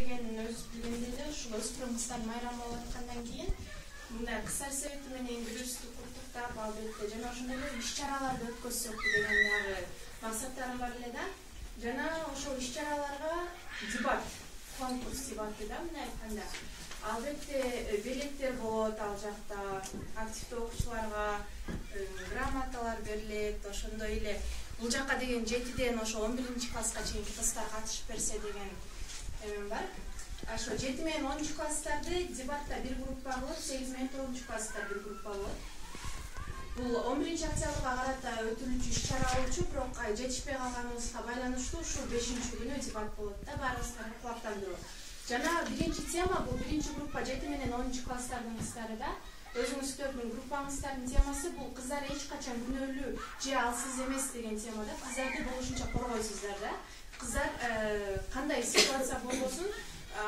деген өз билгендей эле ушул өспүрүм кыздар майрам болуп аткандан кийин мындай кыздар совети менен күрөштү курдуктап, албетте жана ошондой эле иш-чараларды өткөзсөк деген дагы максаттарым бар эле да. Жана ошол иш-чараларга дебат, конкурс дебаты да мындай айтканда. Албетте билеттер болот ал жакта, активдүү окуучуларга грамоталар берилет, ошондой эле бул жакка деген 7ден ошо 11-класска чейинки кыздар катышып берсе деген эмем бар. Ошо 7 менен 10-класстарды дебатта бир группа болот, 8 менен 9-класстар бир группа болот. Бул 11-октябрга карата өтүлүүчү иш-чара болчу, бирок жетишпей калганыбызга байланыштуу ушул 5-күнү дебат болот да, баарыбызга кулактандыруу. Жана биринчи тема бул биринчи группа 7 менен 10-класстардын кыздары да. Өзүңүздөрдүн группаңыздардын темасы бул кыздар эч качан күнөөлүү же алсыз эмес деген темада. Кыздарды болушунча коргойсуздар да. Кыздар кандай ситуация болбосун,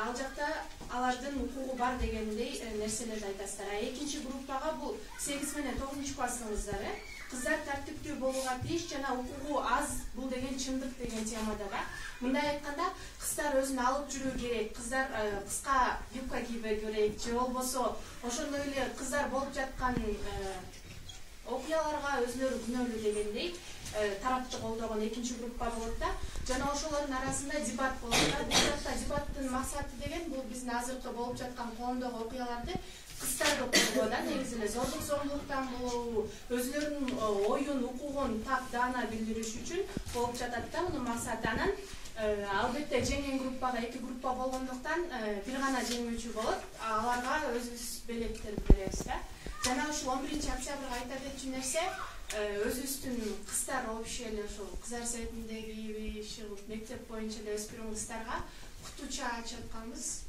ал жакта алардын укугу бар дегендей нерселерди айтасыздар. Экинчи группага бул 8 менен 9-класстын кыздары. Кыздар тартиптүү болууга тийиш жана укугу аз бул деген чындык деген темада да. Мындай айтканда, кыздар өзүн алып жүрүү керек, кыздар кыска юбка кийбөө керек, же болбосо ошондой эле кыздар болуп жаткан окуяларга өзүлөрү күнөөлүү дегендей тарапты колдогон экинчи группа болот да. Жана ошолордун арасында дебат болот да. Бул жакта дебаттын максаты деген бул биздин азыркы болуп жаткан коомдогу окуяларды кыздарды коргоо да, негизи эле зордук зомбулуктан болобу, өзүлөрүнүн оюн, укугун так даана билдириш үчүн болуп жатат да мунун максаты. Анан албетте жеңген группага 2 группа болгондуктан бир гана жеңүүчү болот. Аларга өзүбүз билеттерди беребиз да. Жана ушул 11-октябрга айта кетчү нерсе, өзүбүздүн кыздар общий эле ошол кыздар советиндеги иши мектеп боюнча эле өспүрүм кыздарга куту чаа ачып атканбыз.